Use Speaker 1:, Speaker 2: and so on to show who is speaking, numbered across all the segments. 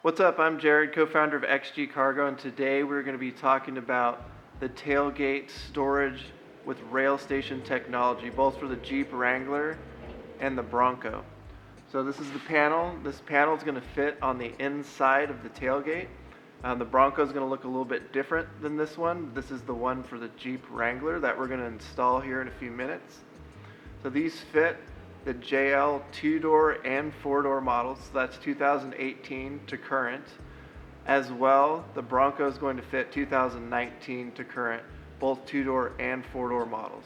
Speaker 1: What's up? I'm Jared, co-founder of XG Cargo, and today we're going to be talking about the tailgate storage with rail station technology, both for the Jeep Wrangler and the Bronco. So this is the panel. This panel is going to fit on the inside of the tailgate. The Bronco is going to look a little bit different than this one. This is the one for the Jeep Wrangler that we're going to install here in a few minutes. So these fit the JL 2-door and 4-door models, so that's 2018 to current. As well, the Bronco is going to fit 2019 to current, both 2-door and 4-door models.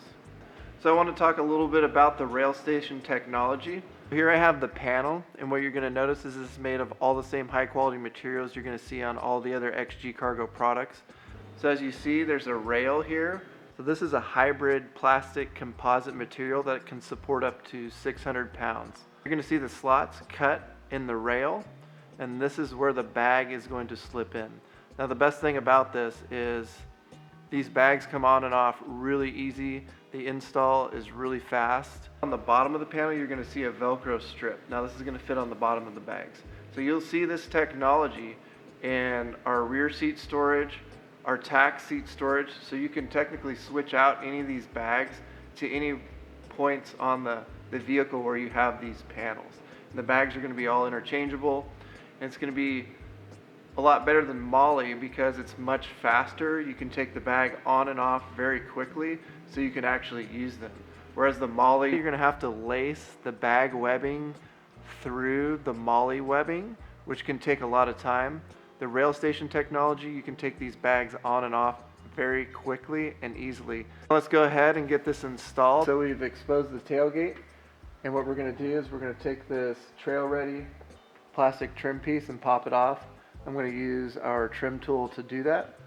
Speaker 1: So I want to talk a little bit about the rail station technology. Here I have the panel, and what you're going to notice is it's made of all the same high quality materials you're going to see on all the other XG Cargo products. So as you see, there's a rail here. So this is a hybrid plastic composite material that can support up to 600 pounds. You're going to see the slots cut in the rail, and this is where the bag is going to slip in. Now the best thing about this is these bags come on and off really easy. The install is really fast. On the bottom of the panel, you're going to see a Velcro strip. Now this is going to fit on the bottom of the bags. So you'll see this technology in our rear seat storage, our tack seat storage, so you can technically switch out any of these bags to any points on the vehicle where you have these panels. And the bags are going to be all interchangeable, and it's going to be a lot better than Molly because it's much faster. You can take the bag on and off very quickly, so you can actually use them. Whereas the Molly, you're going to have to lace the bag webbing through the Molly webbing, which can take a lot of time. The rail station technology, you can take these bags on and off very quickly and easily. Let's go ahead and get this installed. So we've exposed the tailgate, and what we're going to do is we're going to take this trail ready plastic trim piece and pop it off. I'm going to use our trim tool to do that.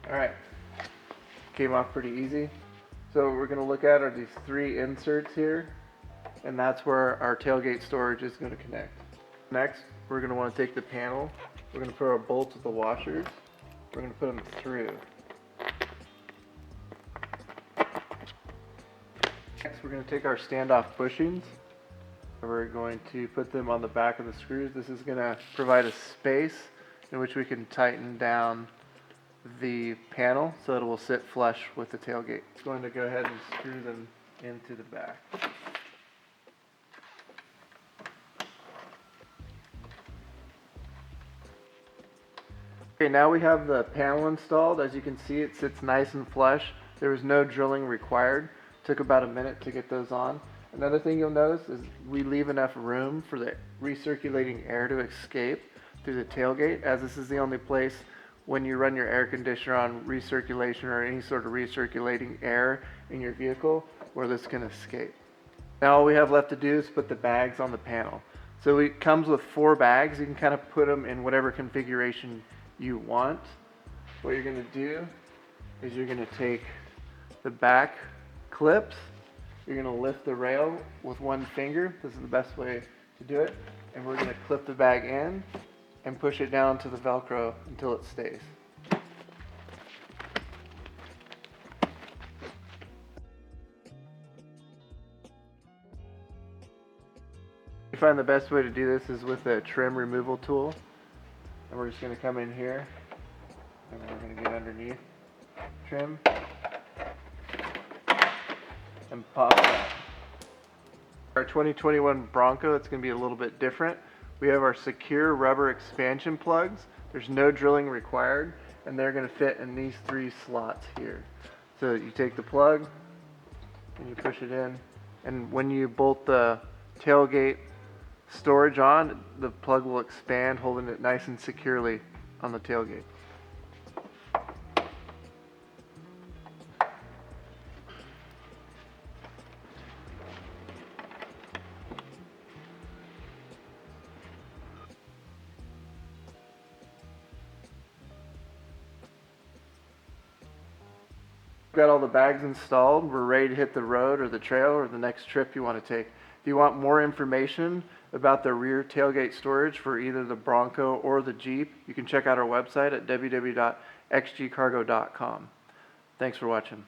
Speaker 1: Alright, came off pretty easy. So what we're going to look at are these three inserts here, and that's where our tailgate storage is going to connect. Next, we're going to want to take the panel, we're going to put our bolts with the washers, we're going to put them through. Next, we're going to take our standoff bushings, and we're going to put them on the back of the screws. This is going to provide a space in which we can tighten down the panel so it will sit flush with the tailgate. I'm going to go ahead and screw them into the back. Okay, now we have the panel installed. As you can see, it sits nice and flush. There was no drilling required. Took about a minute to get those on. Another thing you'll notice is we leave enough room for the recirculating air to escape through the tailgate, as this is the only place when you run your air conditioner on recirculation or any sort of recirculating air in your vehicle where this can escape. Now all we have left to do is put the bags on the panel. So it comes with 4 bags. You can kind of put them in whatever configuration you want. What you're going to do is you're going to take the back clips, you're going to lift the rail with one finger. This is the best way to do it. And we're going to clip the bag in and push it down to the Velcro until it stays. I find the best way to do this is with a trim removal tool. And we're just going to come in here and we're going to get underneath, trim, and pop that. Our 2021 Bronco, it's going to be a little bit different. We have our secure rubber expansion plugs. There's no drilling required, and they're going to fit in these 3 slots here. So you take the plug and you push it in, and when you bolt the tailgate storage on, the plug will expand, holding it nice and securely on the tailgate. Got all the bags installed. We're ready to hit the road or the trail or the next trip you want to take. If you want more information about the rear tailgate storage for either the Bronco or the Jeep, you can check out our website at www.xgcargo.com. Thanks for watching.